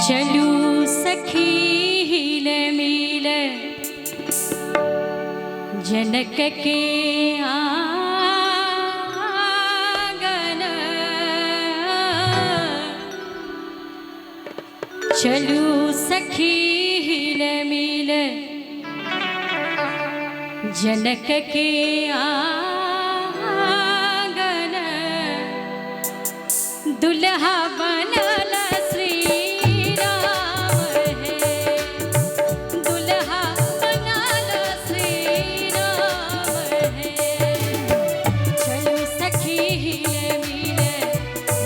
चलू सखी हिल मिल जनक के आंगन। चलू सखी हिल मिल जनक के आंगन। दुल्हा बनल श्री राम है, दुल्हा बनल श्री राम है। चलू सखी हिल मिल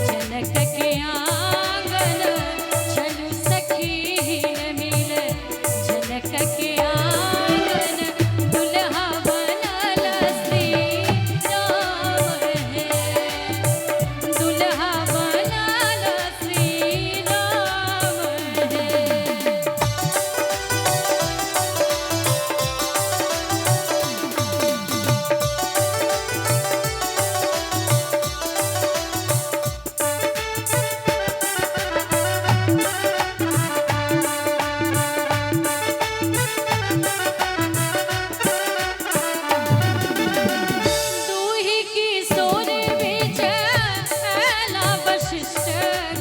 जनक के आंगन। चलू सखी हिल मिल जनक के आंगन। दुल्हा बनल श्री राम है, दुल्हा बनल श्री राम है। दूही की सोर बीच आला वशिष्ठ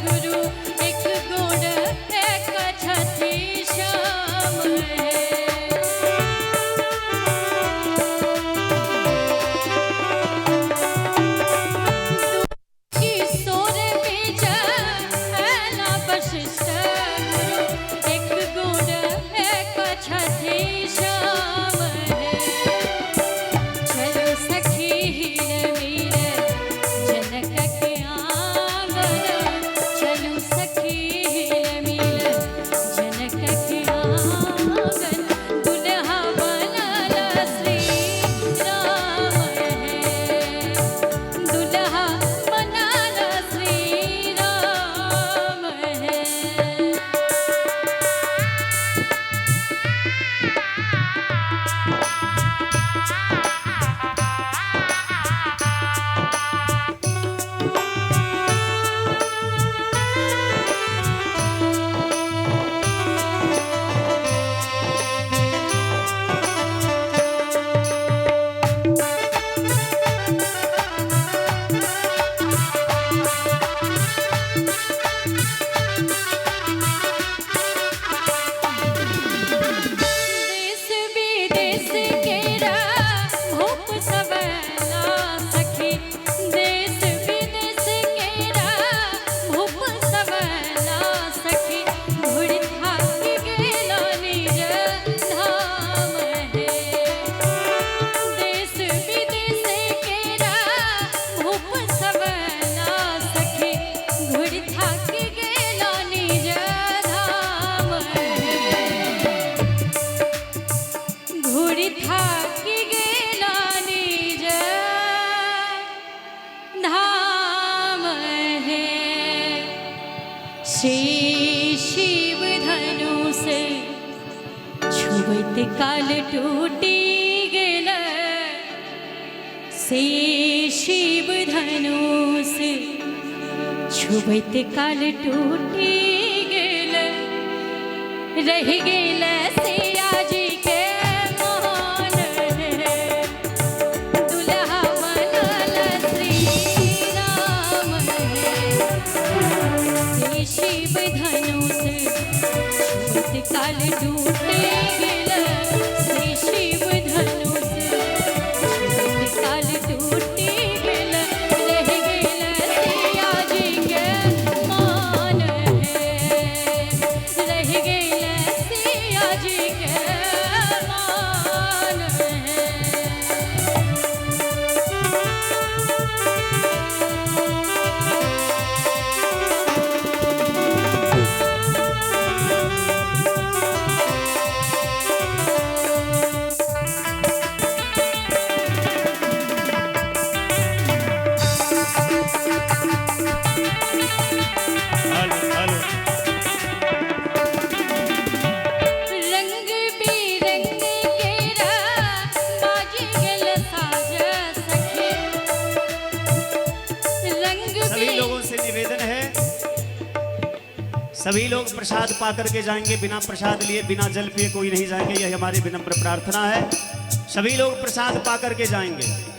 गुरु। एक गुण एक छठी श्याम है। की सोर बीच आला वशिष्ठ गुरु। एक गुण एक छठी श्याम है। चलो सखी हिल मिल जनक के आंगन। चलो सखी हिल मिल जनक के आंगन। दुल्हा बनल श्री राम है, दुल्हा बनल श्री राम है। देश विदेश केरा भूप सवैला सखी। देश विदेश केरा भूप सवैला सखी। घुड़ थाकी गेला निज धाम है। देश विदेश केरा भूप सवैला सखी। घुड़ थाकी गेला निज धाम है। घुड़ी थाकी गेला निज धाम है। श्री शिव धनुष छुबत काल टूटी गेल। से शिव धनुष छुबत काल टूटी गेल। रह गेल सिया जी के मान है। दुल्हा बनल श्री राम है। से शिव धनुष छुबत काल टूटे गेल। से शिव धनुष छुबत काल टूटे गेल। रह गेल सिया जी के मान है। रह गेल सिया जी के मान है। सभी लोग प्रसाद पा करके जाएंगे, बिना प्रसाद लिए बिना जल पिए कोई नहीं जाएंगे, यह हमारी विनम्र प्रार्थना है। सभी लोग प्रसाद पा करके जाएंगे।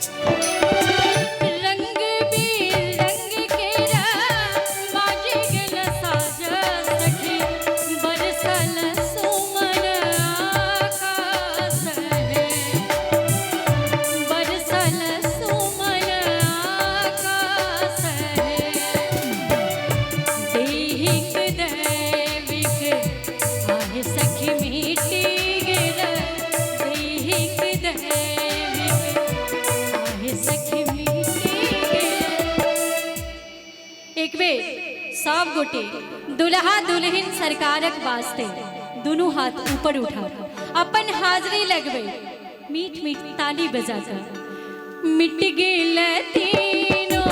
एक बेर सब गोटे दुल्हा दुल्हन सरकारक वास्ते दोनों हाथ ऊपर उठा अपन हाजरी लगबे, मीठ मीठ ताली बजाकर मिट गेल तीनों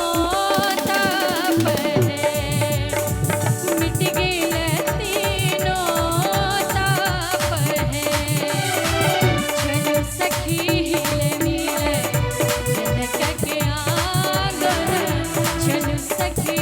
ताप रे, मिट गेल तीनों ताप रे, चलू सखी हिले मिले जनक के आंगन, चलू सखी